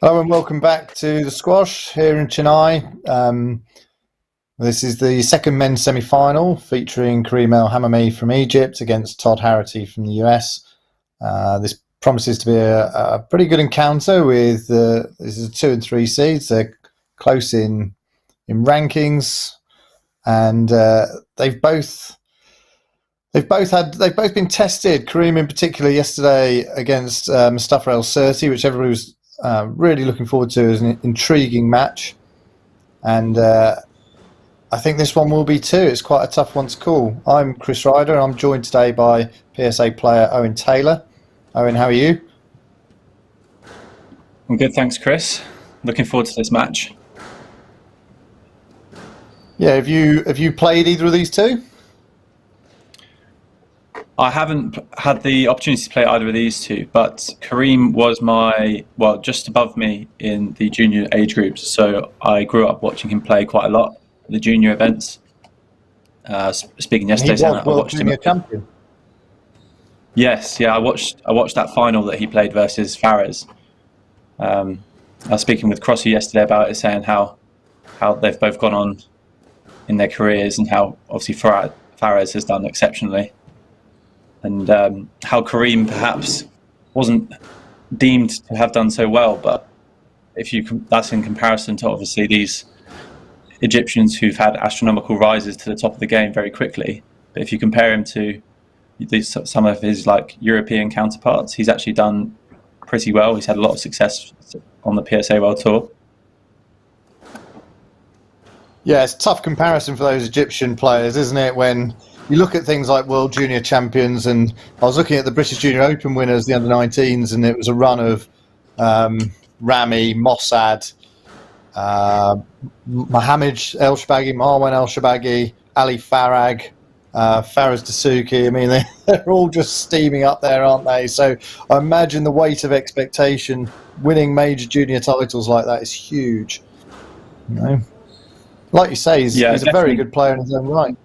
Hello and welcome back to the squash here in Chennai. This is the second men's semi-final featuring Karim Hammamy from Egypt against Todd Harrity from the US. This promises to be a pretty good encounter with this is 2 and 3 seeds. They're close in rankings, and they've both been tested. Karim in particular yesterday against Mustafa El Sirti, which everybody was really looking forward to as an intriguing match, and I think this one will be too. It's quite a tough one to call. I'm Chris Ryder, and I'm joined today by PSA player Owen Taylor. Owen, how are you? I'm good, thanks, Chris. Looking forward to this match. Yeah, have you played either of these two? I haven't had the opportunity to play either of these two, but Karim was just above me in the junior age groups, so I grew up watching him play quite a lot at the junior events. Speaking yesterday, I watched him. Champion. Yes, yeah, I watched that final that he played versus Fares. I was speaking with Crossy yesterday about it, saying how they've both gone on in their careers and how obviously Fares has done exceptionally. And how Karim perhaps wasn't deemed to have done so well, but that's in comparison to obviously these Egyptians who've had astronomical rises to the top of the game very quickly. But if you compare him to some of his European counterparts, he's actually done pretty well. He's had a lot of success on the PSA World Tour. Yeah, it's a tough comparison for those Egyptian players, isn't it? When you look at things like World Junior Champions, and I was looking at the British Junior Open winners, the under-19s, and it was a run of Ramy, Mossad, Mohamed El Shabagi, Marwan El Shabagi, Ali Farag, Faraz Dasuki. I mean, they're all just steaming up there, aren't they? So I imagine the weight of expectation, winning major junior titles like that is huge. You know? Like you say, he's a very good player in his own right.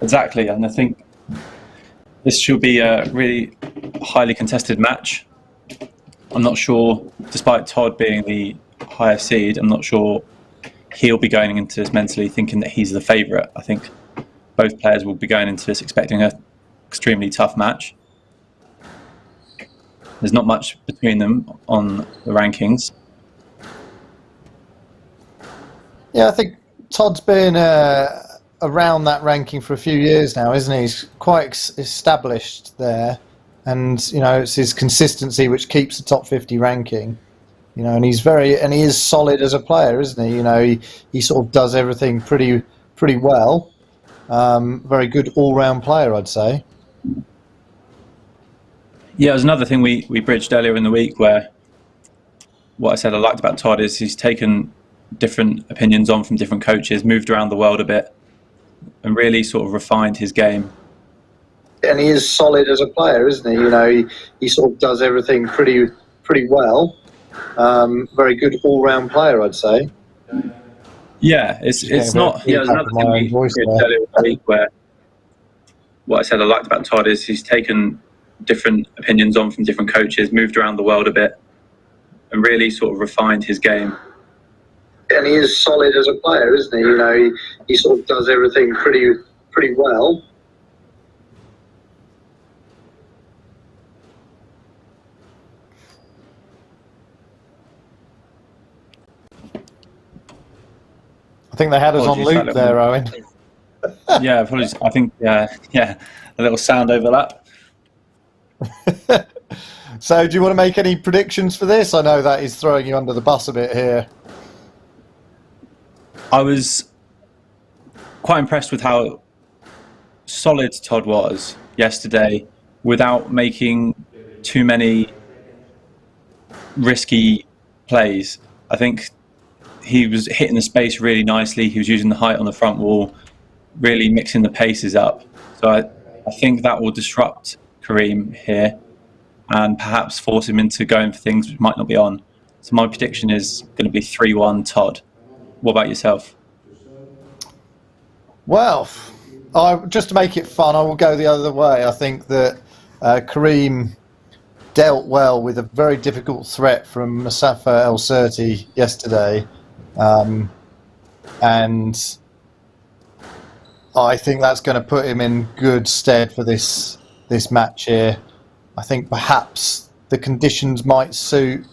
Exactly, and I think this should be a really highly contested match. I'm not sure, despite Todd being the higher seed, I'm not sure he'll be going into this mentally thinking that he's the favourite. I think both players will be going into this expecting an extremely tough match. There's not much between them on the rankings. Yeah, I think Todd's been around that ranking for a few years now, isn't he? He's quite established there, and it's his consistency which keeps the top 50 ranking. And he is solid as a player, isn't he? He sort of does everything pretty well. Very good all-round player, I'd say. Yeah, there's another thing we bridged earlier in the week where what I said I liked about Todd is he's taken different opinions on from different coaches, moved around the world a bit, and really sort of refined his game. And he is solid as a player, isn't he? He sort of does everything pretty well. Very good all-round player, I'd say. Yeah, it's not. Yeah, there's another thing we bridged earlier in the week where what I said I liked about Todd is he's taken different opinions on from different coaches, moved around the world a bit, and really sort of refined his game. And he is solid as a player, isn't he? He sort of does everything pretty well. I think they had us on loop there, Owen. Yeah, apologies. I think a little sound overlap. So, do you want to make any predictions for this? I know that is throwing you under the bus a bit here. I was quite impressed with how solid Todd was yesterday without making too many risky plays. I think he was hitting the space really nicely. He was using the height on the front wall, really mixing the paces up. So I think that will disrupt Karim here and perhaps force him into going for things which might not be on. So my prediction is going to be 3-1 Todd. What about yourself? Well, just to make it fun, I will go the other way. I think that Karim dealt well with a very difficult threat from Mustafa El Serti yesterday, and I think that's going to put him in good stead for this match here. I think perhaps the conditions might suit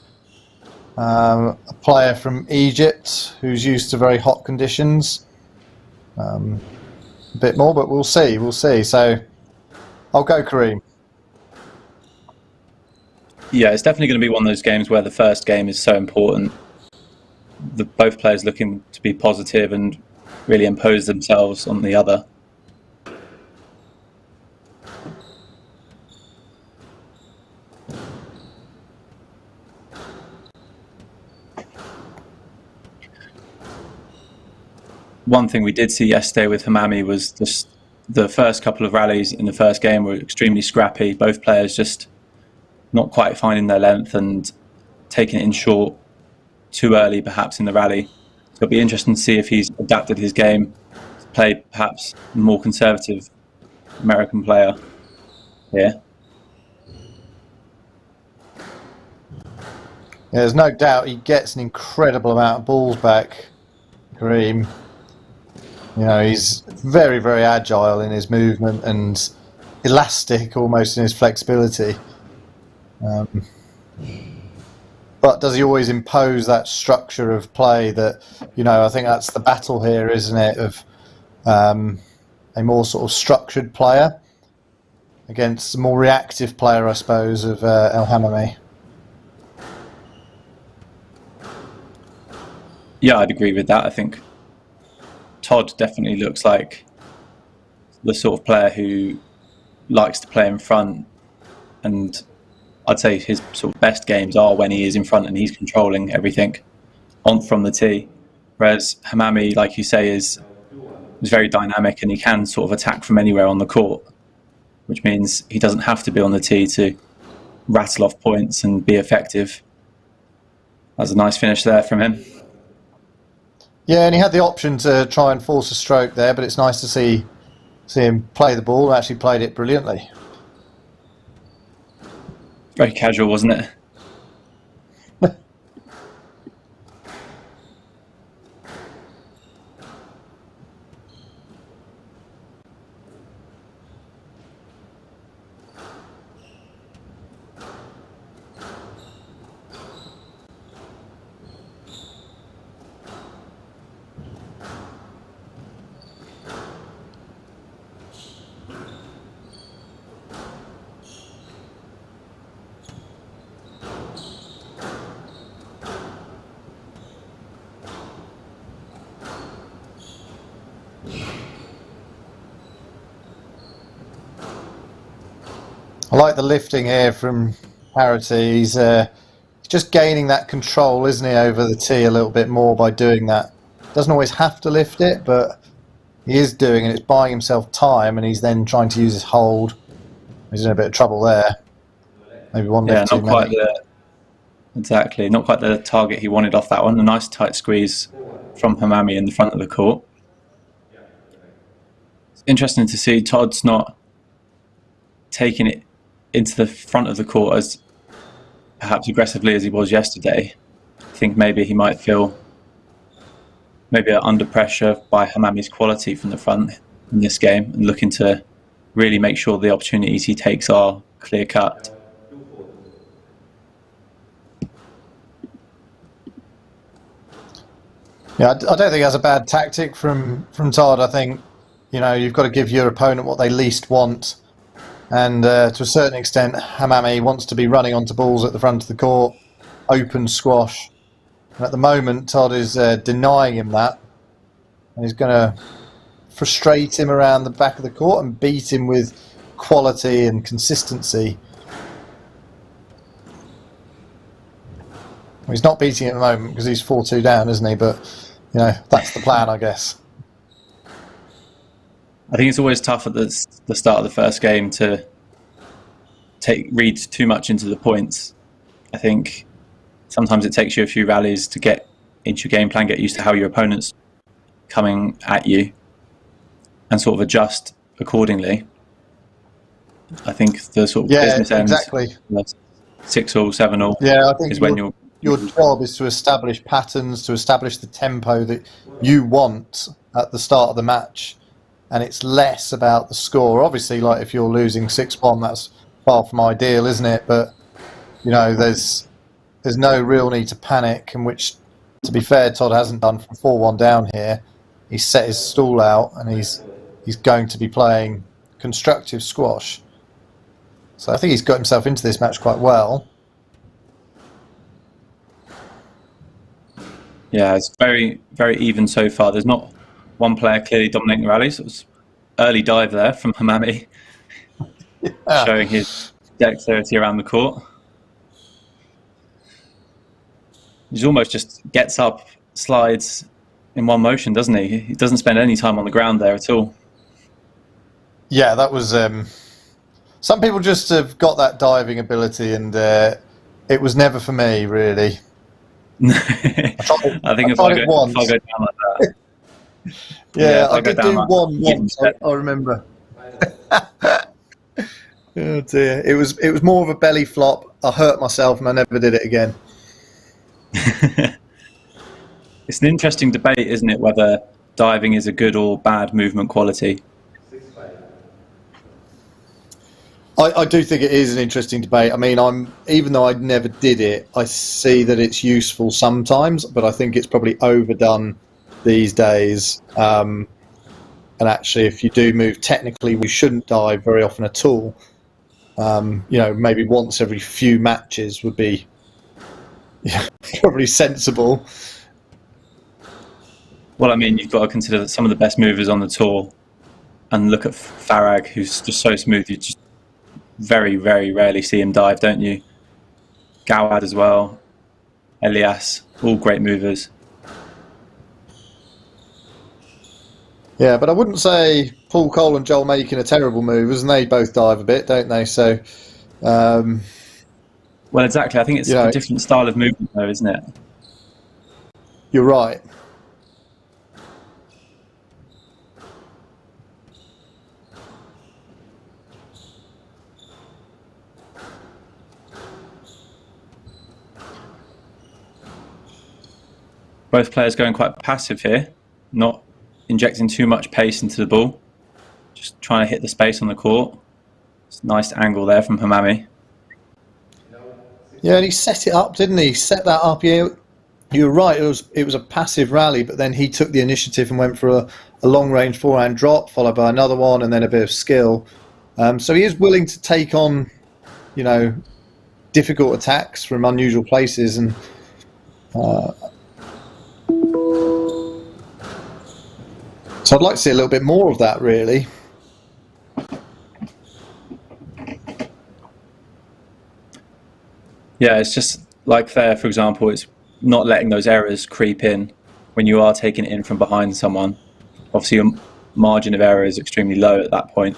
a player from Egypt who's used to very hot conditions a bit more, but we'll see. So I'll go Karim. Yeah, it's definitely going to be one of those games where the first game is so important. Both players looking to be positive and really impose themselves on the other. One thing we did see yesterday with Hammamy was just the first couple of rallies in the first game were extremely scrappy. Both players just not quite finding their length and taking it in short too early, perhaps, in the rally. So it'll be interesting to see if he's adapted his game to play perhaps a more conservative American player here. Yeah, there's no doubt he gets an incredible amount of balls back, Karim. You know, he's very, very agile in his movement and elastic almost in his flexibility. But does he always impose that structure of play that, you know, I think that's the battle here, isn't it, of a more sort of structured player against a more reactive player, I suppose, of El Hammamy. Yeah, I'd agree with that. I think Todd definitely looks like the sort of player who likes to play in front, and I'd say his sort of best games are when he is in front and he's controlling everything on from the tee. Whereas Hammamy, like you say, is very dynamic and he can sort of attack from anywhere on the court, which means he doesn't have to be on the tee to rattle off points and be effective. That's a nice finish there from him. Yeah, and he had the option to try and force a stroke there, but it's nice to see him play the ball and actually played it brilliantly. Very casual, wasn't it? I like the lifting here from Harrity. He's just gaining that control, isn't he, over the tee a little bit more by doing that. Doesn't always have to lift it, but he is doing it. It's buying himself time, and he's then trying to use his hold. He's in a bit of trouble there. Maybe one lift too many. Exactly, not quite the target he wanted off that one. A nice tight squeeze from Hammamy in the front of the court. It's interesting to see Todd's not taking it into the front of the court as perhaps aggressively as he was yesterday. I think maybe he might feel maybe under pressure by Hammamy's quality from the front in this game and looking to really make sure the opportunities he takes are clear cut. Yeah, I don't think that's a bad tactic from Todd. I think, you know, you've got to give your opponent what they least want. And to a certain extent, Hammamy wants to be running onto balls at the front of the court, open squash. And at the moment, Todd is denying him that. And he's going to frustrate him around the back of the court and beat him with quality and consistency. Well, he's not beating at the moment because he's 4-2 down, isn't he? But, you know, that's the plan, I guess. I think it's always tough at the start of the first game to read too much into the points. I think sometimes it takes you a few rallies to get into your game plan, get used to how your opponent's coming at you, and sort of adjust accordingly. I think the sort of business ends. Exactly. 6-all, 7-all. Yeah, I think is when you're. Your job is to establish patterns, to establish the tempo that you want at the start of the match, and it's less about the score. Obviously, like if you're losing 6-1, that's far from ideal, isn't it? But there's no real need to panic. And which, to be fair, Todd hasn't done from 4-1 down here. He's set his stall out, and he's going to be playing constructive squash. So I think he's got himself into this match quite well. Yeah, it's very, very even so far. There's not one player clearly dominating the rally. So it was early dive there from Hammamy, showing his dexterity around the court. He almost just gets up, slides in one motion, doesn't he? He doesn't spend any time on the ground there at all. Yeah, that was... some people just have got that diving ability, and it was never for me, really. I think if I go down like that. Yeah, I did do one once. I remember. Oh dear, it was more of a belly flop. I hurt myself, and I never did it again. It's an interesting debate, isn't it, whether diving is a good or bad movement quality? I do think it is an interesting debate. I mean, even though I never did it, I see that it's useful sometimes, but I think it's probably overdone these days. And actually, if you do move technically, we shouldn't dive very often at all. Maybe once every few matches would be probably sensible. Well, I mean, you've got to consider that some of the best movers on the tour, and look at Farag, who's just so smooth. You just very, very rarely see him dive, don't you? Gawad as well, Elias, all great movers. Yeah, but I wouldn't say Paul Cole and Joel Makin are terrible movers, and they both dive a bit, don't they? So, well, exactly. I think it's a different style of movement, though, isn't it? You're right. Both players going quite passive here, not injecting too much pace into the ball, just trying to hit the space on the court. It's a nice angle there from Hammamy. Yeah, and he set it up, didn't he? He set that up. Yeah, you're right. It was a passive rally, but then he took the initiative and went for a long-range forehand drop, followed by another one, and then a bit of skill. So he is willing to take on, difficult attacks from unusual places, and so I'd like to see a little bit more of that, really. Yeah, it's just like there, for example, it's not letting those errors creep in when you are taking it in from behind someone. Obviously, your margin of error is extremely low at that point.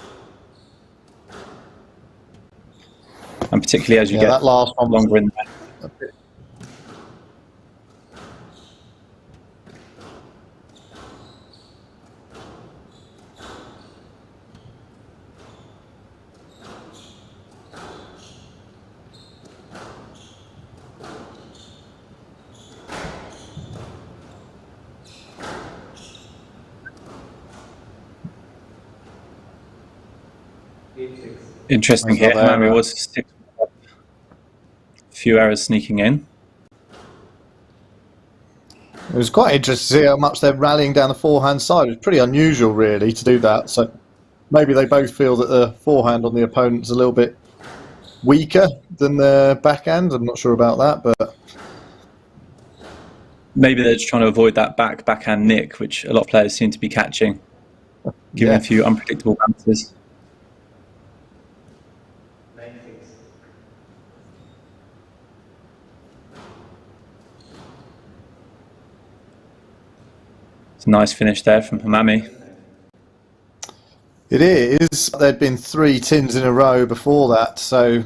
And particularly as you get that last one longer in there. Interesting here. Hammamy was a few errors sneaking in. It was quite interesting to see how much they're rallying down the forehand side. It's pretty unusual, really, to do that. So maybe they both feel that the forehand on the opponent's a little bit weaker than the backhand. I'm not sure about that, but maybe they're just trying to avoid that backhand nick, which a lot of players seem to be catching, giving a few unpredictable bounces. Nice finish there from Hammamy. It is. There'd been 3 tins in a row before that, so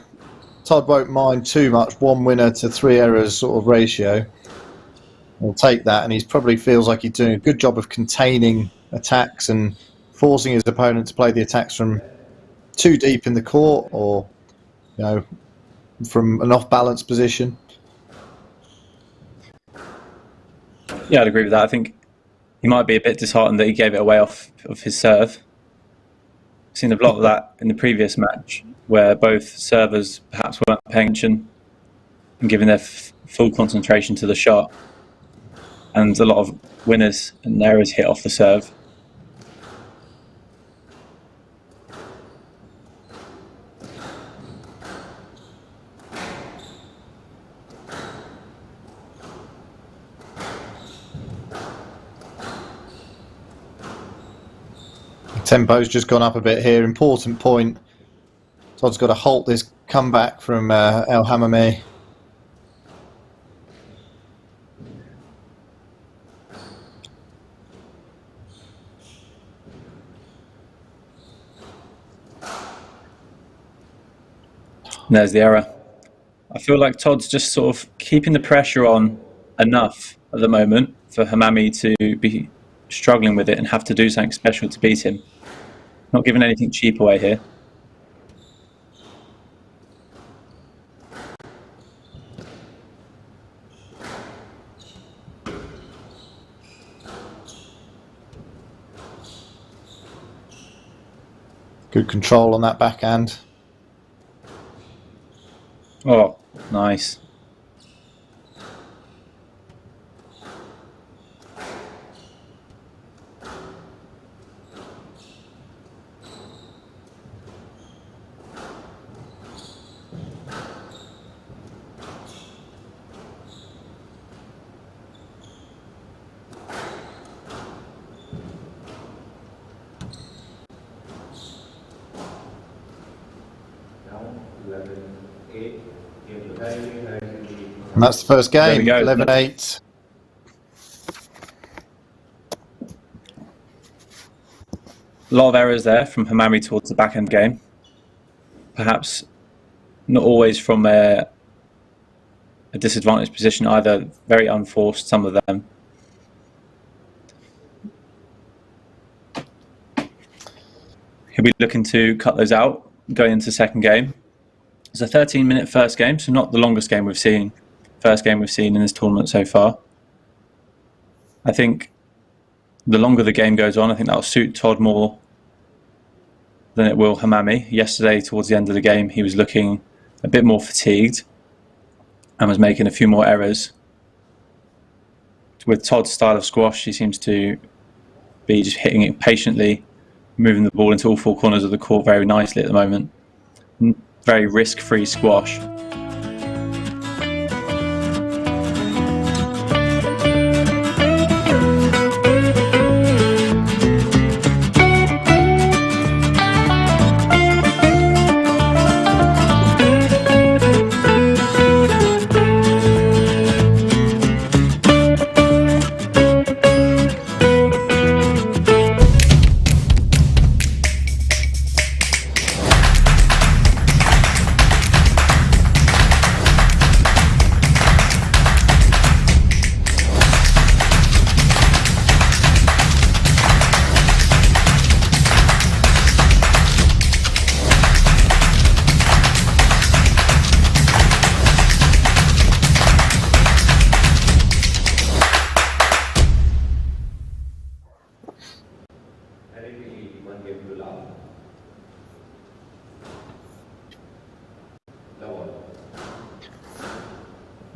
Todd won't mind too much. 1 winner to 3 errors sort of ratio. He'll take that, and he probably feels like he's doing a good job of containing attacks and forcing his opponent to play the attacks from too deep in the court, or from an off-balance position. Yeah, I'd agree with that. I think he might be a bit disheartened that he gave it away off of his serve. I've seen a lot of that in the previous match, where both servers perhaps weren't paying attention and giving their full concentration to the shot, and a lot of winners and errors hit off the serve. Tempo's just gone up a bit here. Important point. Todd's got to halt this comeback from El Hammamy. There's the error. I feel like Todd's just sort of keeping the pressure on enough at the moment for Hammamy to be struggling with it and have to do something special to beat him. Not giving anything cheap away here. Good control on that backhand. Oh, nice. And that's the first game, There we go. 11-8. A lot of errors there from Hammamy towards the backhand game. Perhaps not always from a disadvantaged position either. Very unforced, some of them. He'll be looking to cut those out going into second game. It's a 13-minute first game, so not the longest game we've seen. First game we've seen in this tournament so far. I think the longer the game goes on, I think that'll suit Todd more than it will Hammamy. Yesterday, towards the end of the game, he was looking a bit more fatigued and was making a few more errors. With Todd's style of squash, he seems to be just hitting it patiently, moving the ball into all four corners of the court very nicely at the moment. Very risk-free squash.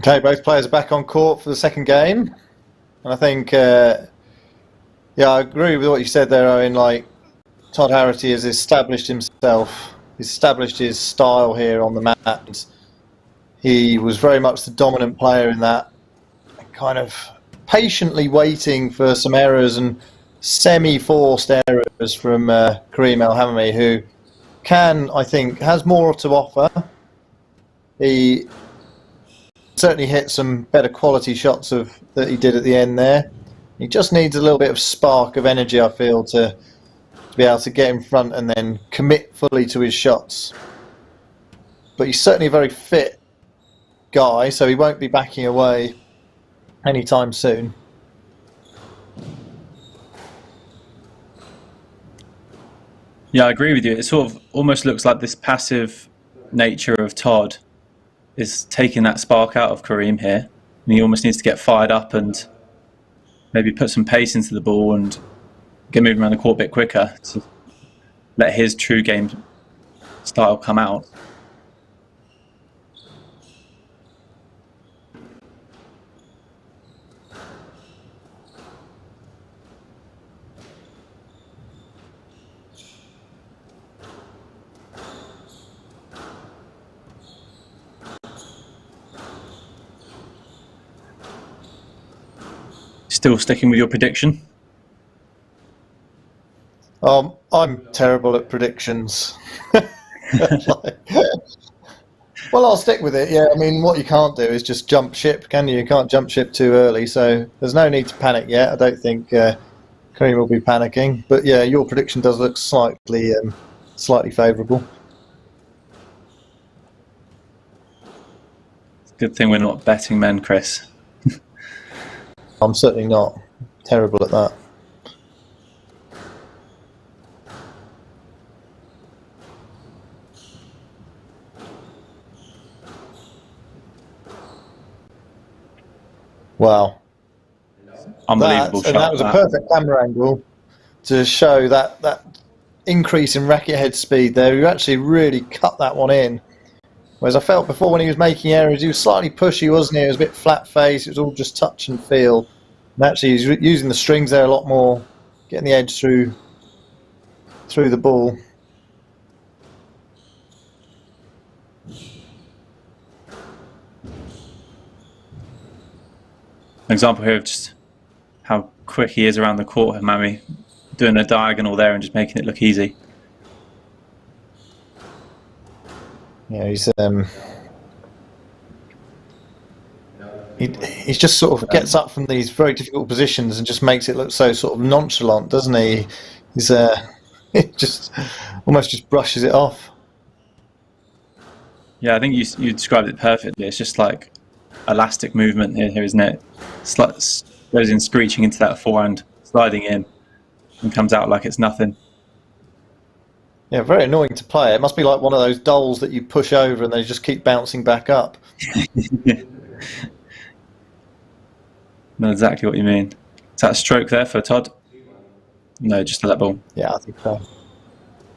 Okay, both players are back on court for the second game. And I think, yeah, I agree with what you said there, Owen. Like, Todd Harrity has established himself, established his style here on the mat. He was very much the dominant player in that, kind of patiently waiting for some errors and semi-forced errors from Karim El Hammamy, who can, I think, has more to offer. He certainly hit some better quality shots that he did at the end there. He just needs a little bit of spark of energy, I feel, to be able to get in front and then commit fully to his shots. But he's certainly a very fit guy, so he won't be backing away anytime soon. Yeah, I agree with you. It sort of almost looks like this passive nature of Todd is taking that spark out of Karim here. And he almost needs to get fired up and maybe put some pace into the ball and get moving around the court a bit quicker to let his true game style come out. Still sticking with your prediction? I'm terrible at predictions. Well, I'll stick with it. Yeah, I mean, what you can't do is just jump ship, can you? You can't jump ship too early, so there's no need to panic yet. I don't think Karim will be panicking. But yeah, your prediction does look slightly favourable. Good thing we're not betting men, Chris. I'm certainly not terrible at that. Wow. Unbelievable shot. And that was a perfect camera angle to show that increase in racket head speed there. You actually really cut that one in. Whereas I felt before when he was making errors, he was slightly pushy, wasn't he? It was a bit flat face. It was all just touch and feel. And actually, he's using the strings there a lot more, getting the edge through the ball. An example here of just how quick he is around the court, Hammamy, doing a diagonal there and just making it look easy. Yeah, he just sort of gets up from these very difficult positions and just makes it look so sort of nonchalant, doesn't he? He's it just almost just brushes it off. Yeah, I think you described it perfectly. It's just like elastic movement here, isn't it? Goes in screeching into that forehand, sliding in, and comes out like it's nothing. Yeah, very annoying to play. It must be like one of those dolls that you push over and they just keep bouncing back up. Know exactly what you mean. Is that a stroke there for Todd? No, just a let ball. Yeah, I think so.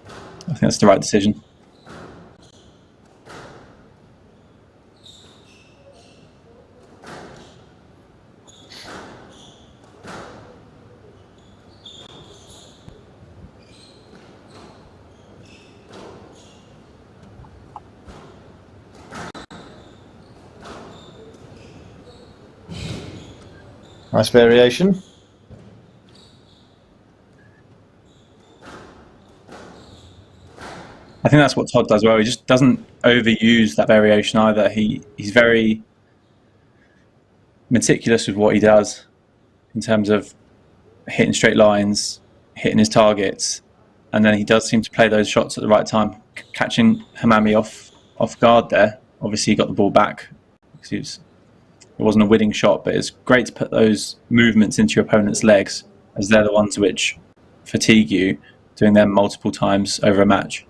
I think that's the right decision. Nice variation. I think that's what Todd does well. He just doesn't overuse that variation either. He's very meticulous with what he does in terms of hitting straight lines, hitting his targets, and then he does seem to play those shots at the right time. Catching Hammamy off guard there. Obviously, he got the ball back because it wasn't a winning shot, but it's great to put those movements into your opponent's legs, as they're the ones which fatigue you, doing them multiple times over a match.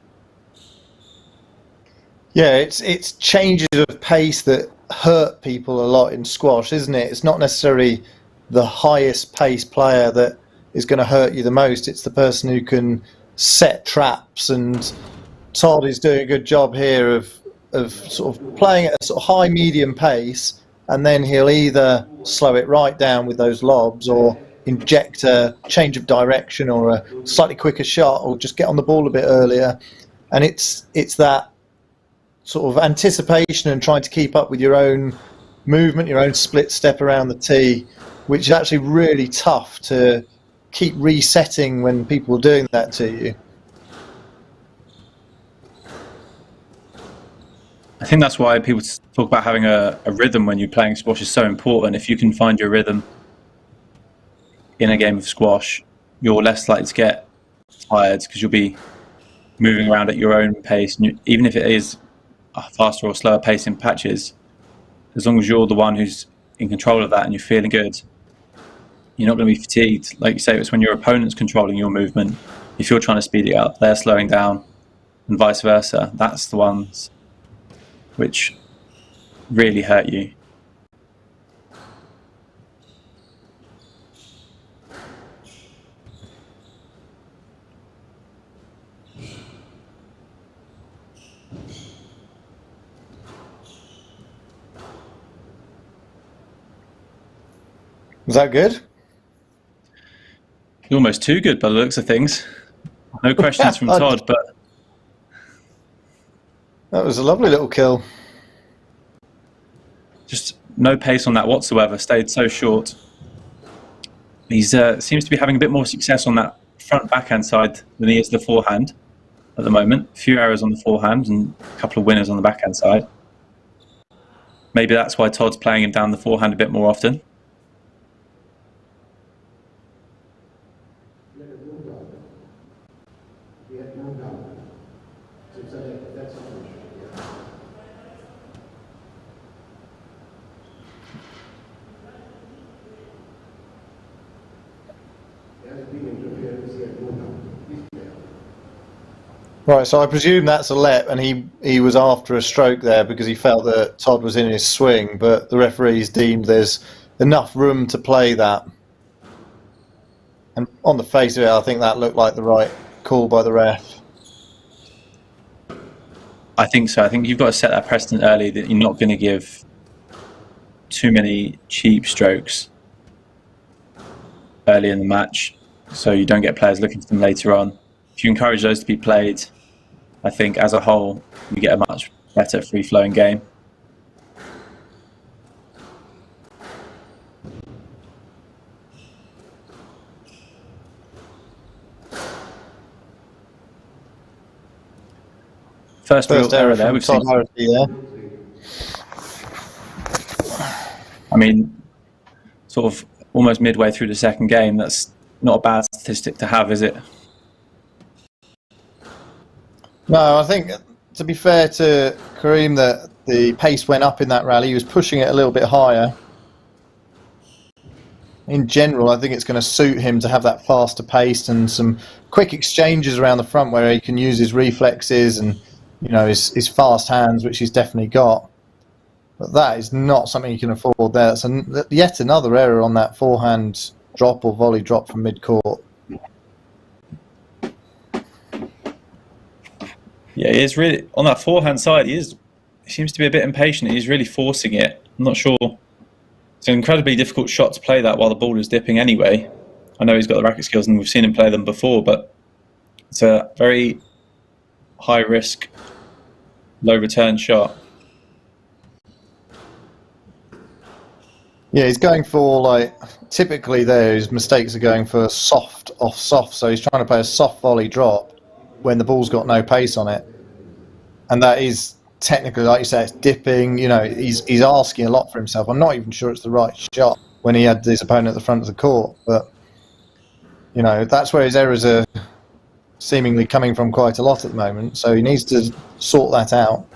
Yeah, it's changes of pace that hurt people a lot in squash, isn't it? It's not necessarily the highest pace player that is going to hurt you the most. It's the person who can set traps, and Todd is doing a good job here of sort of playing at a sort of high medium pace, and then he'll either slow it right down with those lobs or inject a change of direction or a slightly quicker shot or just get on the ball a bit earlier. And it's that sort of anticipation and trying to keep up with your own movement, your own split step around the tee, which is actually really tough to keep resetting when people are doing that to you. I think that's why people talk about having a rhythm when you're playing squash is so important. If you can find your rhythm in a game of squash, you're less likely to get tired because you'll be moving around at your own pace. And even if it is a faster or slower pace in patches, as long as you're the one who's in control of that and you're feeling good, you're not going to be fatigued. Like you say, it's when your opponent's controlling your movement. If you're trying to speed it up, they're slowing down, and vice versa. That's the ones which really hurt you. Was that good? Almost too good by the looks of things. No questions from Todd, but that was a lovely little kill. Just no pace on that whatsoever. Stayed so short. He seems to be having a bit more success on that front backhand side than he is the forehand at the moment. A few errors on the forehand and a couple of winners on the backhand side. Maybe that's why Todd's playing him down the forehand a bit more often. Right, so I presume that's a let, and he was after a stroke there because he felt that Todd was in his swing, but the referees deemed there's enough room to play that. And on the face of it, I think that looked like the right call by the ref. I think so. I think you've got to set that precedent early that you're not going to give too many cheap strokes early in the match, so you don't get players looking for them later on. If you encourage those to be played, I think as a whole you get a much better free-flowing game. First real error there. We've seen Harrity there. I mean, sort of almost midway through the second game. That's not a bad statistic to have, is it? No, I think, to be fair to Karim, that the pace went up in that rally. He was pushing it a little bit higher. In general, I think it's going to suit him to have that faster pace and some quick exchanges around the front where he can use his reflexes and, you know, his fast hands, which he's definitely got. But that is not something he can afford there. That's yet another error on that forehand drop or volley drop from mid-court. Yeah, he is really, on that forehand side, he seems to be a bit impatient. He's really forcing it. I'm not sure. It's an incredibly difficult shot to play that while the ball is dipping anyway. I know he's got the racket skills and we've seen him play them before, but it's a very high risk, low return shot. Yeah, he's going for, like, typically there his mistakes are going for soft off soft, so he's trying to play a soft volley drop when the ball's got no pace on it. And that is technically, like you say, it's dipping, you know, he's asking a lot for himself. I'm not even sure it's the right shot when he had his opponent at the front of the court, but, you know, that's where his errors are seemingly coming from quite a lot at the moment, so he needs to sort that out.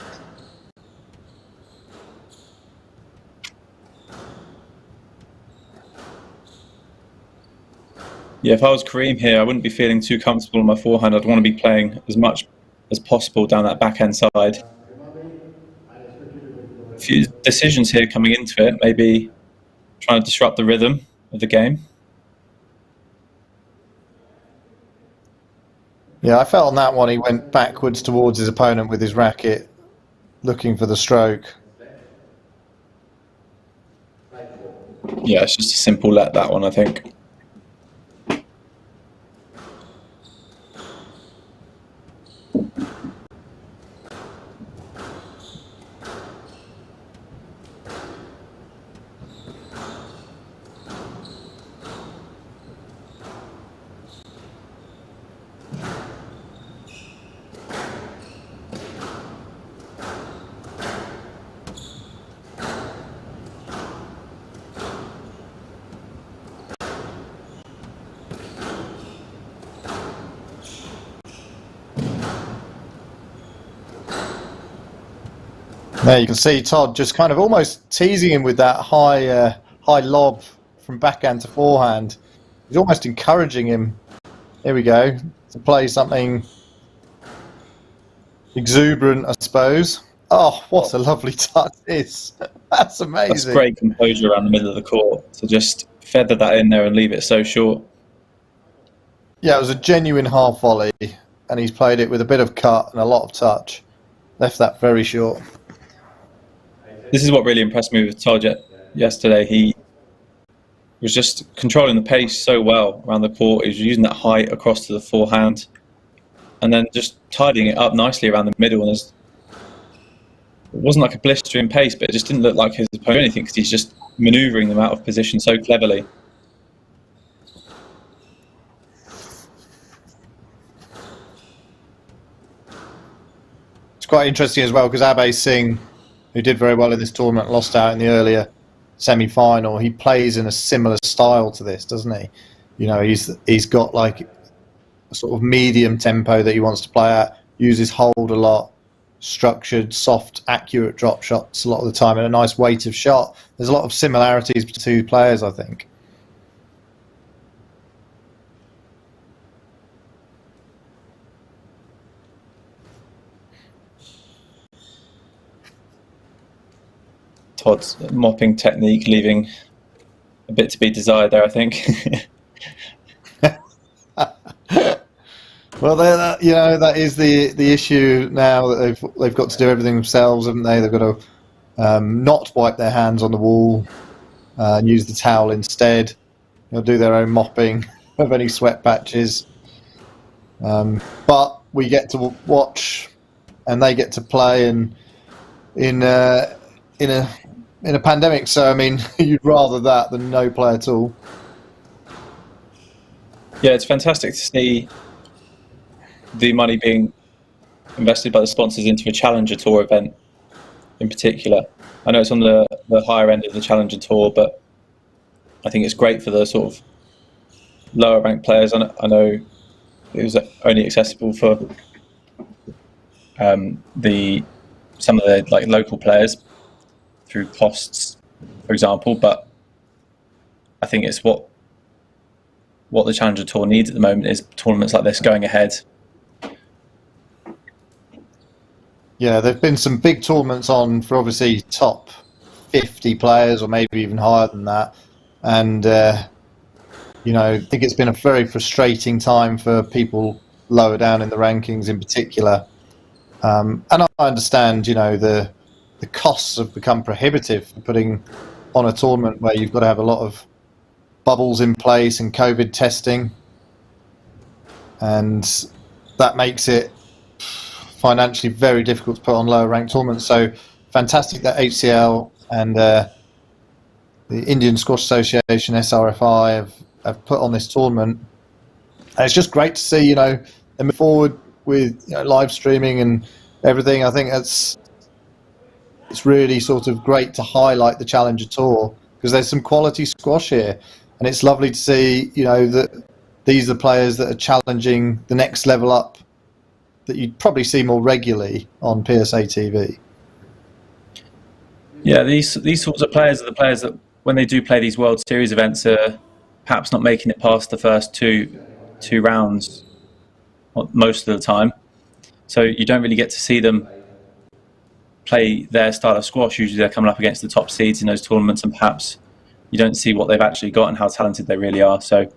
Yeah, if I was Karim here, I wouldn't be feeling too comfortable on my forehand. I'd want to be playing as much as possible down that backhand side. A few decisions here coming into it, maybe trying to disrupt the rhythm of the game. Yeah, I felt on that one he went backwards towards his opponent with his racket, looking for the stroke. Yeah, it's just a simple let, that one, I think. There you can see Todd just kind of almost teasing him with that high lob from backhand to forehand. He's almost encouraging him, here we go, to play something exuberant, I suppose. Oh, what a lovely touch is. That's amazing. That's great composure around the middle of the court to just feather that in there and leave it so short. Yeah, it was a genuine half volley, and he's played it with a bit of cut and a lot of touch. Left that very short. This is what really impressed me with Todd yesterday. He was just controlling the pace so well around the court. He was using that height across to the forehand and then just tidying it up nicely around the middle. And it wasn't like a blistering pace, but it just didn't look like his opponent or anything because he's just manoeuvring them out of position so cleverly. It's quite interesting as well because Abhay Singh, who did very well in this tournament, lost out in the earlier semi-final. He plays in a similar style to this, doesn't he? You know, he's got like a sort of medium tempo that he wants to play at, uses hold a lot, structured, soft, accurate drop shots a lot of the time, and a nice weight of shot. There's a lot of similarities between the two players, I think. Todd's mopping technique leaving a bit to be desired there, I think. Well, that is the issue now that they've got to do everything themselves, haven't they? They've got to not wipe their hands on the wall and use the towel instead. They'll do their own mopping of any sweat patches. But we get to watch, and they get to play, and in a pandemic. So I mean, you'd rather that than no play at all. Yeah, it's fantastic to see the money being invested by the sponsors into a Challenger Tour event in particular. I know it's on the higher end of the Challenger Tour, but I think it's great for the sort of lower ranked players. I know it was only accessible for some of the like local players through costs, for example, but I think it's what the Challenger Tour needs at the moment is tournaments like this going ahead. Yeah, there've been some big tournaments on for obviously top 50 players or maybe even higher than that, and I think it's been a very frustrating time for people lower down in the rankings in particular. And I understand, the costs have become prohibitive for putting on a tournament where you've got to have a lot of bubbles in place and COVID testing, and that makes it financially very difficult to put on lower ranked tournaments. So fantastic that HCL and the Indian Squash Association, SRFI, have put on this tournament. And it's just great to see, them move forward with live streaming and everything. I think it's really sort of great to highlight the Challenger Tour because there's some quality squash here, and it's lovely to see that these are players that are challenging the next level up that you'd probably see more regularly on PSA TV. Yeah, these sorts of players are the players that when they do play these World Series events are perhaps not making it past the first two rounds most of the time, so you don't really get to see them play their style of squash. Usually they're coming up against the top seeds in those tournaments, and perhaps you don't see what they've actually got and how talented they really are. So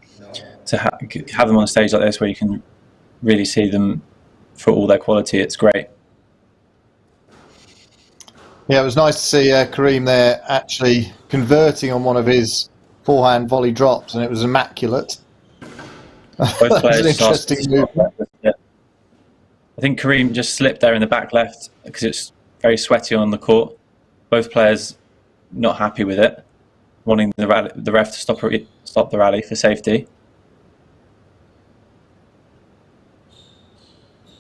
to have them on a stage like this where you can really see them for all their quality, it's great. Yeah, it was nice to see Karim there actually converting on one of his forehand volley drops, and it was immaculate. Both players an interesting move. Yeah. I think Karim just slipped there in the back left because it's very sweaty on the court. Both players not happy with it, wanting the ref to stop the rally for safety.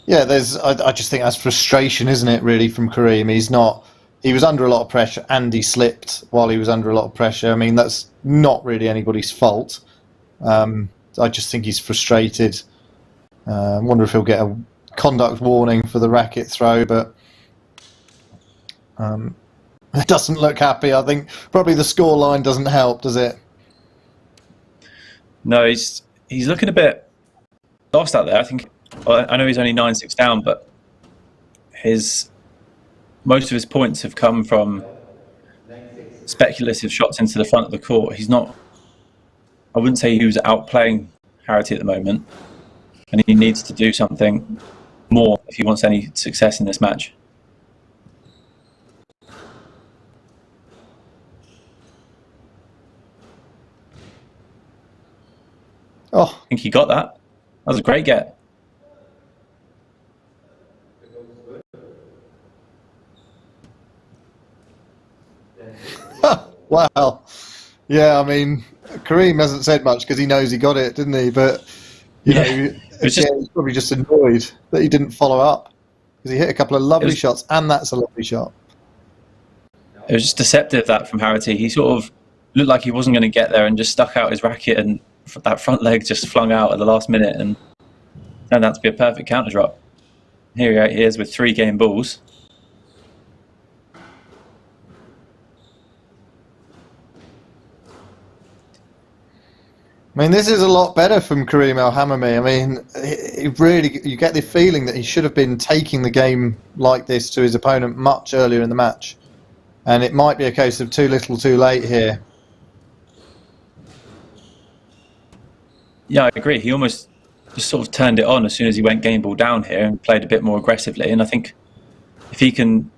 Yeah, I just think that's frustration, isn't it, really, from Karim? He was under a lot of pressure and he slipped while he was under a lot of pressure. I mean, that's not really anybody's fault. I just think he's frustrated. I wonder if he'll get a conduct warning for the racket throw, but it doesn't look happy. I think probably the score line doesn't help, does it? No, he's looking a bit lost out there. I know he's only 9-6 down, but his most of his points have come from speculative shots into the front of the court. He's not, I wouldn't say he was outplaying Harrity at the moment, and he needs to do something more if he wants any success in this match. Oh, I think he got that. That was a great get. wow. Yeah, I mean, Karim hasn't said much because he knows he got it, didn't he? But, you know, he's probably just annoyed that he didn't follow up because he hit a couple of lovely shots, and that's a lovely shot. It was just deceptive, that from Harrity. He sort of looked like he wasn't going to get there and just stuck out his racket, and that front leg just flung out at the last minute and turned out to be a perfect counter drop. Here he is with 3 game balls. I mean, this is a lot better from Karim Hammamy. I mean, you get the feeling that he should have been taking the game like this to his opponent much earlier in the match. And it might be a case of too little too late here. Yeah, I agree. He almost just sort of turned it on as soon as he went game ball down here and played a bit more aggressively. And I think if he can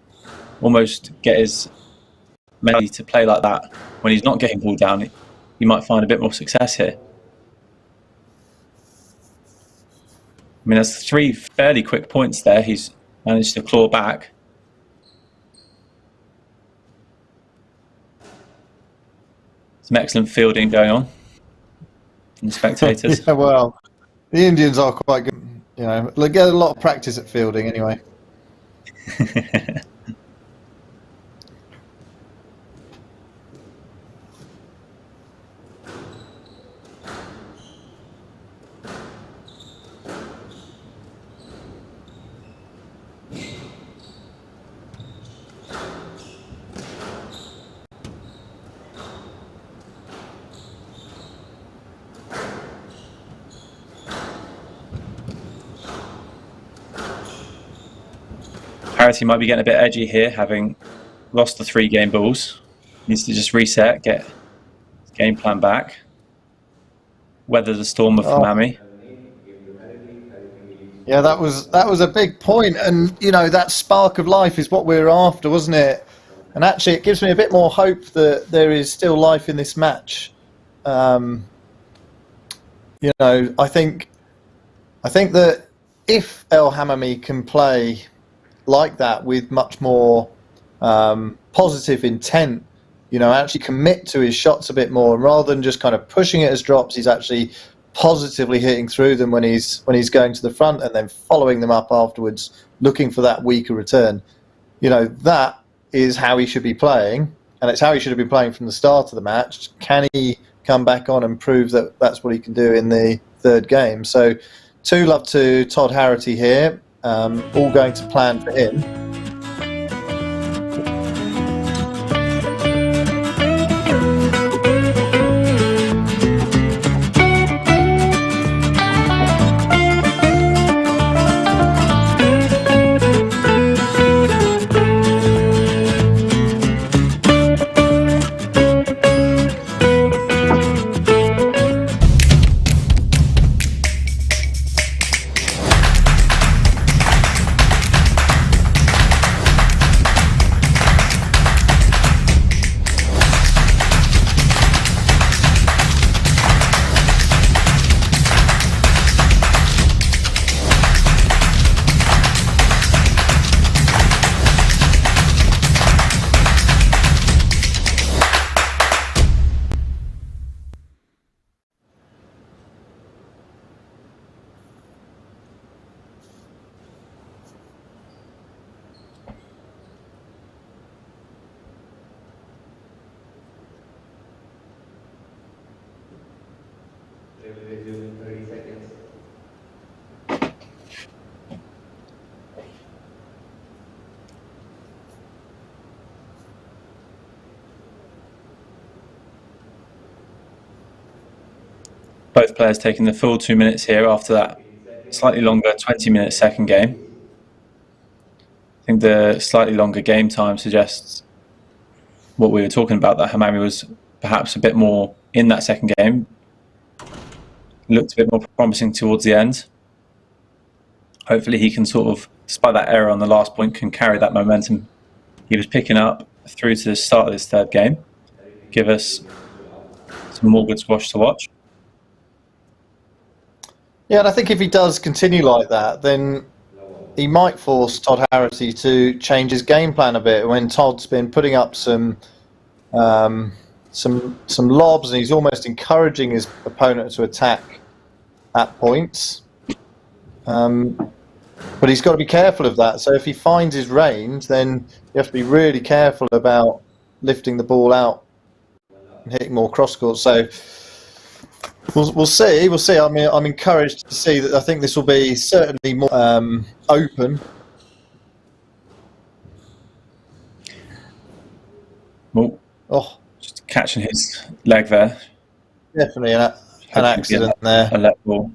almost get his mentality to play like that when he's not game ball down, he might find a bit more success here. I mean, there's 3 fairly quick points there. He's managed to claw back. Some excellent fielding going on from the spectators. Yeah, well, the Indians are quite good. You know, they get a lot of practice at fielding anyway. Harrity might be getting a bit edgy here, having lost the 3 game balls. Needs to just reset, get his game plan back, weather the storm of Hammamy. Yeah, that was a big point, and you know, that spark of life is what we were after, wasn't it? And actually, it gives me a bit more hope that there is still life in this match. You know, I think that if El Hammamy can play like that with much more positive intent, you know, actually commit to his shots a bit more, and rather than just kind of pushing it as drops, he's actually positively hitting through them when he's going to the front and then following them up afterwards, looking for that weaker return. You know, that is how he should be playing, and it's how he should have been playing from the start of the match. Can he come back on and prove that that's what he can do in the 3rd game? So 2-love to Todd Harrity here, all going to plan for him. Both players taking the full 2 minutes here after that slightly longer 20-minute second game. think the slightly longer game time suggests what we were talking about, that Hammamy was perhaps a bit more in that second game. Looked a bit more promising towards the end. Hopefully he can sort of, despite that error on the last point, can carry that momentum he was picking up through to the start of this third game. Give us some more good squash to watch. Yeah, and I think if he does continue like that, then he might force Todd Harrity to change his game plan a bit. When Todd's been putting up some lobs, and he's almost encouraging his opponent to attack at points. But he's got to be careful of that. So if he finds his range, then you have to be really careful about lifting the ball out and hitting more cross court. So we'll see. We'll see. I mean, I'm encouraged to see that. I think this will be certainly more open. Oh, just catching his leg there. Definitely an accident there. A let ball.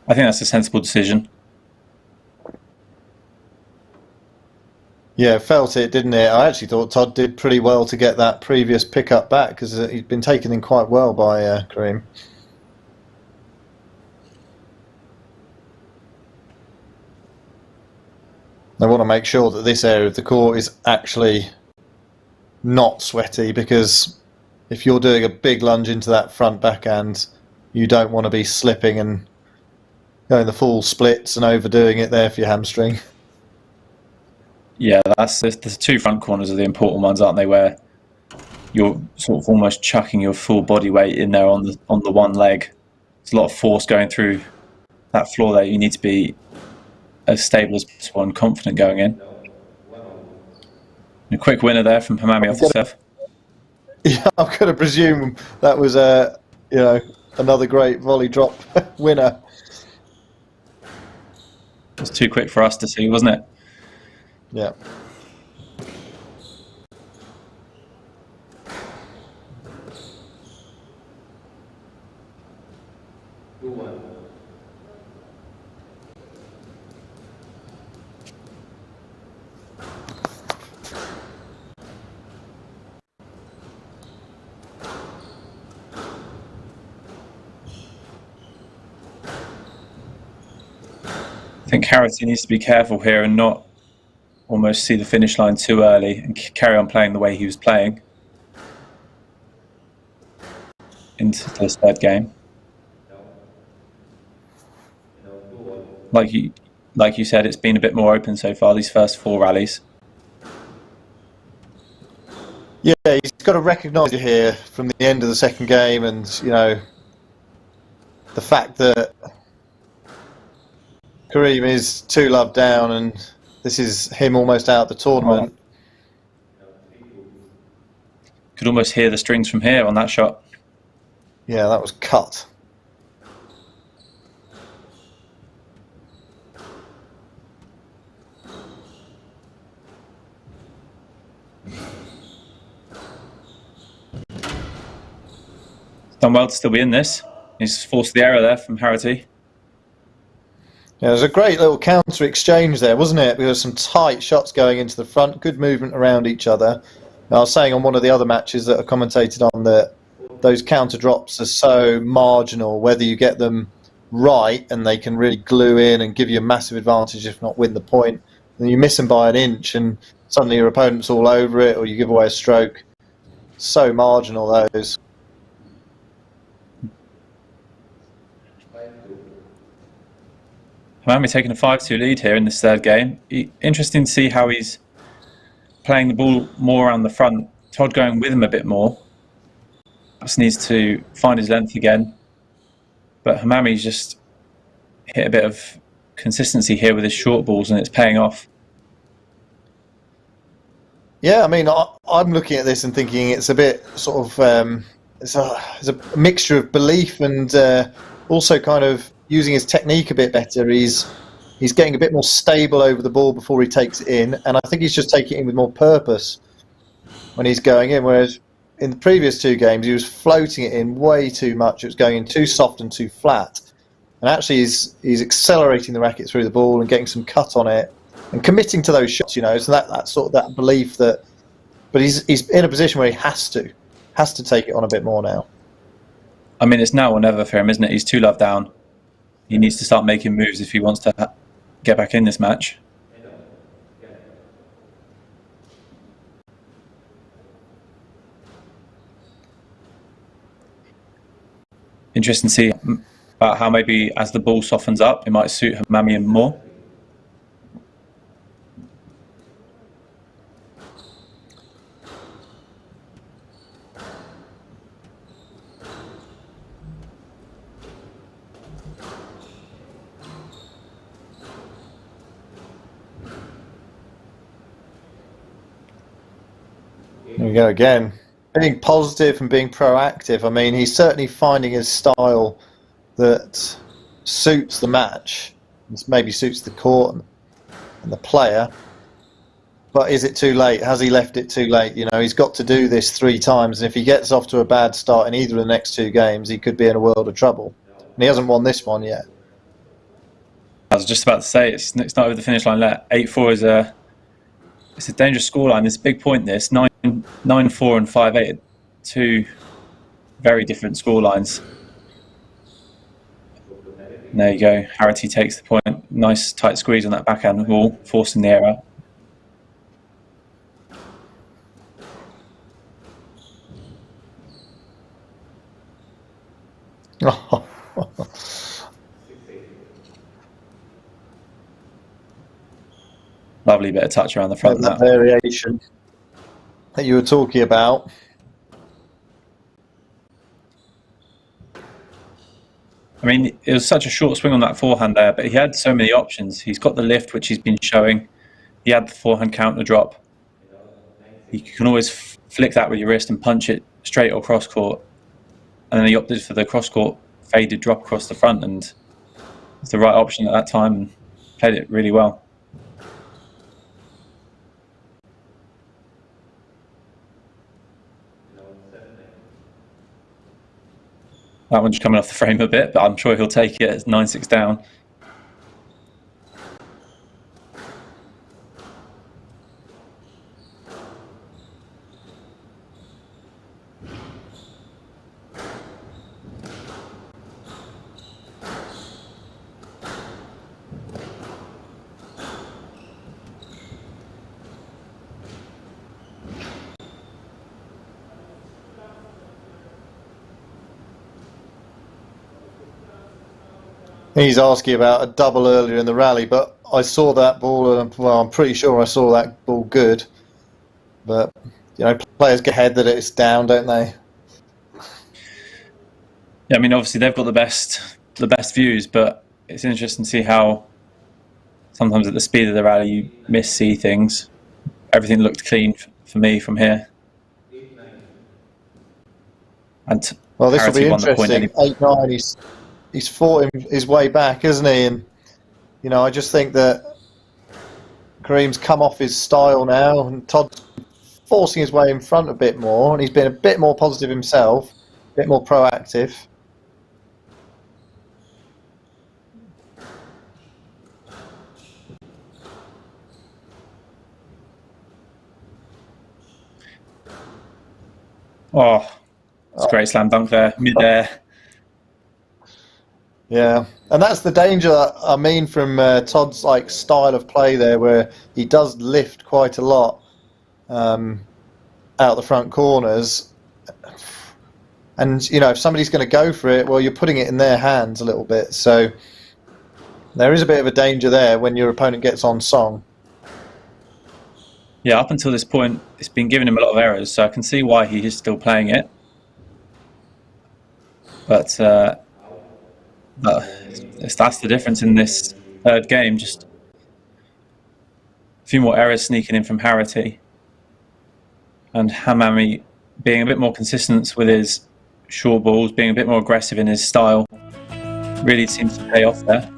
I think that's a sensible decision. Yeah, felt it, didn't it? I actually thought Todd did pretty well to get that previous pickup back, because he'd been taken in quite well by Karim. They want to make sure that this area of the court is actually not sweaty, because if you're doing a big lunge into that front backhand, you don't want to be slipping and going the full splits and overdoing it there for your hamstring. Yeah, the two front corners are the important ones, aren't they? Where you're sort of almost chucking your full body weight in there on the one leg. There's a lot of force going through that floor there. You need to be as stable as possible and confident going in. A quick winner there from Hammamy off the serve. Yeah, I'm going to presume that was another great volley drop winner. It was too quick for us to see, wasn't it? Yeah. I think Harrity needs to be careful here and not almost see the finish line too early and carry on playing the way he was playing into this third game. Like you said, it's been a bit more open so far, these first four rallies. Yeah, he's got to recognise it here from the end of the second game, and the fact that Karim is 2-love down, and this is him almost out the tournament. Could almost hear the strings from here on that shot. Yeah, that was cut. Done well to still be in this. He's forced the error there from Harrity. Yeah, there's a great little counter exchange there, wasn't it? There were some tight shots going into the front, good movement around each other. I was saying on one of the other matches that I commentated on that those counter drops are so marginal, whether you get them right and they can really glue in and give you a massive advantage, if not win the point, and you miss them by an inch and suddenly your opponent's all over it, or you give away a stroke. So marginal, those. Hammamy taking a 5-2 lead here in this third game. Interesting to see how he's playing the ball more around the front. Todd going with him a bit more. Just needs to find his length again. But Hammamy's just hit a bit of consistency here with his short balls, and it's paying off. Yeah, I mean, I'm looking at this and thinking it's a bit sort of it's a mixture of belief and also kind of using his technique a bit better. He's getting a bit more stable over the ball before he takes it in, and I think he's just taking it in with more purpose when he's going in. Whereas in the previous two games, he was floating it in way too much. It was going in too soft and too flat. And actually, he's accelerating the racket through the ball and getting some cut on it and committing to those shots. So that sort of that belief that. But he's in a position where he has to take it on a bit more now. I mean, it's now or never for him, isn't it? He's 2-love down. He needs to start making moves if he wants to get back in this match. Interesting to see about how maybe as the ball softens up, it might suit Hammamy more. There we go again. Being positive and being proactive. I mean, he's certainly finding his style that suits the match, maybe suits the court and the player. But is it too late? Has he left it too late? He's got to do this 3 times, and if he gets off to a bad start in either of the next 2 games, he could be in a world of trouble. And he hasn't won this one yet. I was just about to say it's not over the finish line yet. 8-4 it's a dangerous scoreline. It's a big point. This 9-4 and 5-8, 2 very different scorelines. There you go. Harrity takes the point. Nice tight squeeze on that backhand ball, forcing the error. Lovely bit of touch around the front. That variation that you were talking about. I mean, it was such a short swing on that forehand there, but he had so many options. He's got the lift, which he's been showing. He had the forehand counter drop. You can always flick that with your wrist and punch it straight or cross court. And then he opted for the cross court faded drop across the front, and it's the right option at that time and played it really well. That one's coming off the frame a bit, but I'm sure he'll take it. It's 9-6 down. He's asking about a double earlier in the rally, but I saw that ball, and well, I'm pretty sure I saw that ball good. But players get ahead that it's down, don't they? Yeah, I mean, obviously they've got the best views, but it's interesting to see how sometimes at the speed of the rally you miss-see things. Everything looked clean for me from here. And well, this will be interesting. Anyway. 8-9. He's fought his way back, hasn't he? And I just think that Karim's come off his style now, and Todd's forcing his way in front a bit more, and he's been a bit more positive himself, a bit more proactive. Oh, it's a great slam dunk there, mid-air. Yeah, and that's the danger, I mean, from Todd's style of play there, where he does lift quite a lot out the front corners. And, if somebody's going to go for it, well, you're putting it in their hands a little bit. So there is a bit of a danger there when your opponent gets on song. Yeah, up until this point, it's been giving him a lot of errors, so I can see why he is still playing it. But that's the difference in this third game. Just a few more errors sneaking in from Harrity, and Hammamy being a bit more consistent with his short balls, being a bit more aggressive in his style, really seems to pay off there.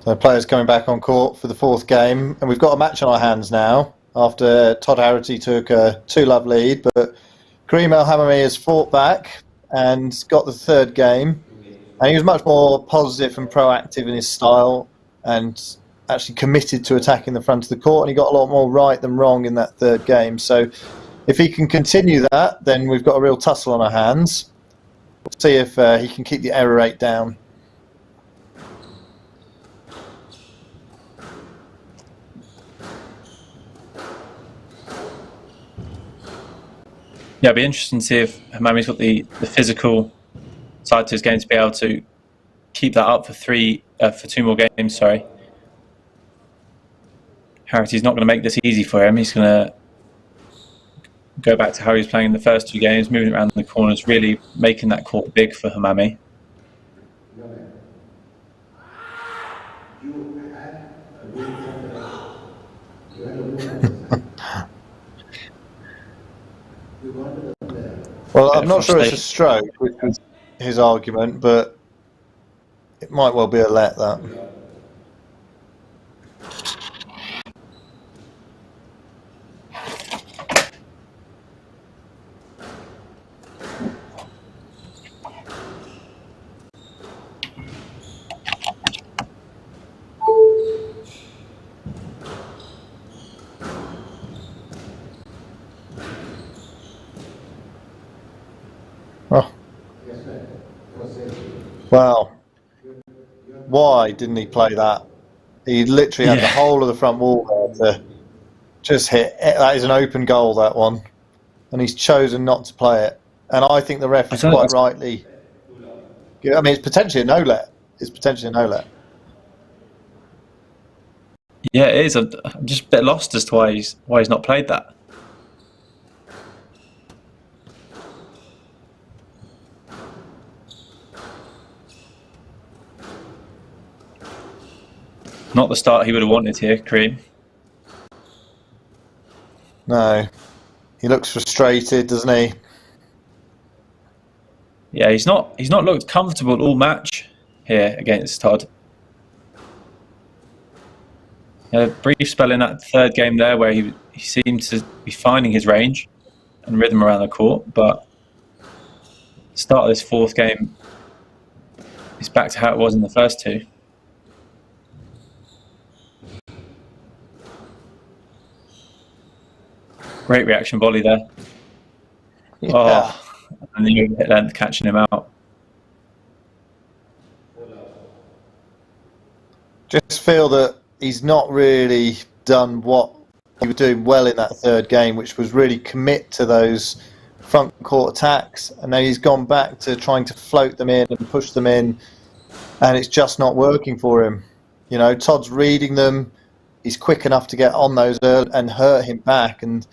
So players coming back on court for the fourth game, and we've got a match on our hands now after Todd Harrity took a 2-love lead, but Karim Hammamy has fought back and got the third game, and he was much more positive and proactive in his style and actually committed to attacking the front of the court, and he got a lot more right than wrong in that third game. So if he can continue that, then we've got a real tussle on our hands. We'll see if he can keep the error rate down. Yeah, it'll be interesting to see if Hammamy's got the physical side to his game to be able to keep that up for 2 more games. Sorry, Harrity's not going to make this easy for him. He's going to go back to how he was playing in the first 2 games, moving around the corners, really making that court big for Hammamy. Well, I'm not sure it's a stroke, which was his argument, but it might well be a let, that. Oh. Wow. Why didn't he play that? He literally had the whole of the front wall there to just hit. That is an open goal, that one. And he's chosen not to play it. And I think the ref is quite rightly... I mean, it's potentially a no-let. It's potentially a no-let. Yeah, it is. I'm just a bit lost as to why he's not played that. Not the start he would have wanted here, Karim. No. He looks frustrated, doesn't he? Yeah, he's not looked comfortable all match here against Todd. He had a brief spell in that third game there where he seemed to be finding his range and rhythm around the court, but the start of this fourth game is back to how it was in the first 2. Great reaction volley there. Yeah. Oh, and then you hit length catching him out. Just feel that he's not really done what he was doing well in that third game, which was really commit to those front court attacks. And now he's gone back to trying to float them in and push them in, and it's just not working for him. You know, Todd's reading them. He's quick enough to get on those and hurt him back, and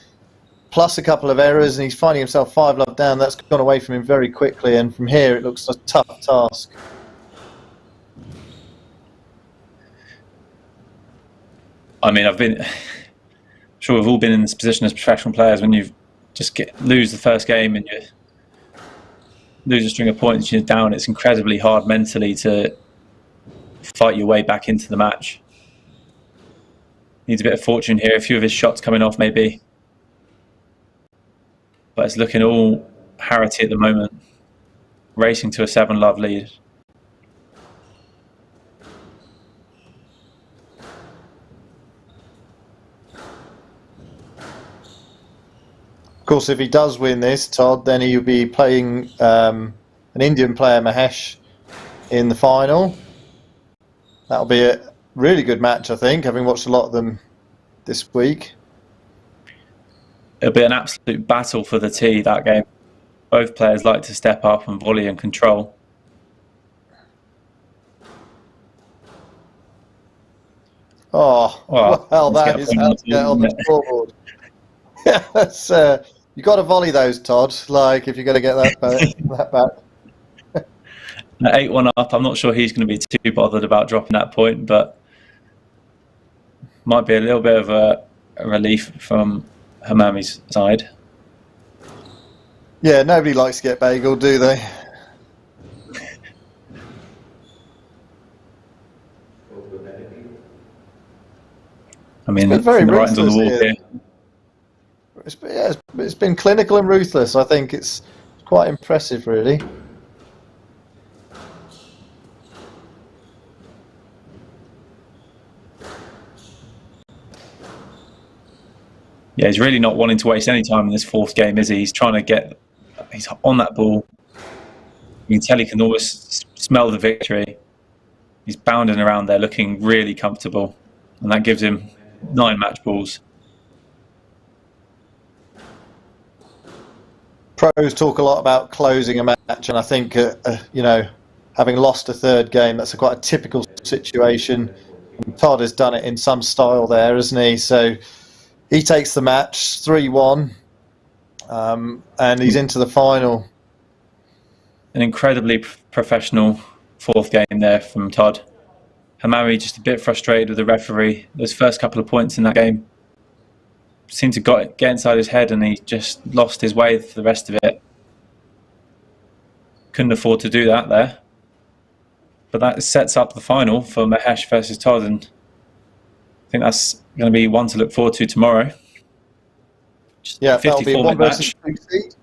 plus a couple of errors, and he's finding himself 5-love down. That's gone away from him very quickly, and from here it looks a tough task. I mean, sure we've all been in this position as professional players when you just lose the first game and you lose a string of points, you're down. It's incredibly hard mentally to fight your way back into the match. Needs a bit of fortune here, a few of his shots coming off maybe. But it's looking all Harrity at the moment, racing to a 7-love lead. Of course, if he does win this, Todd, then he'll be playing an Indian player, Mahesh, in the final. That'll be a really good match, I think, having watched a lot of them this week. It'll be an absolute battle for the tee, that game. Both players like to step up and volley and control. Oh, well, that is how to get on the scoreboard. Yes, you've got to volley those, Todd, like if you're going to get that back. At 8-1 up, I'm not sure he's going to be too bothered about dropping that point, but might be a little bit of a relief from Hammamy's side. Yeah, nobody likes to get bageled, do they? I mean, been very the writing's on the ruthless wall here. here. It's been clinical and ruthless. I think it's quite impressive, really. Yeah, he's really not wanting to waste any time in this fourth game, is he? He's trying to get... He's on that ball. You can tell he can almost smell the victory. He's bounding around there looking really comfortable. And that gives him 9 match balls. Pros talk a lot about closing a match, and I think, you know, having lost a third game, that's quite a typical situation. And Todd has done it in some style there, hasn't he? So he takes the match 3-1, and he's into the final. An incredibly professional fourth game there from Todd. Hammamy just a bit frustrated with the referee. Those first couple of points in that game seemed to get inside his head, and he just lost his way for the rest of it. Couldn't afford to do that there. But that sets up the final for Mahesh versus Todd, and I think that's going to be one to look forward to tomorrow. Yeah, that'll be 1 versus 2 seed.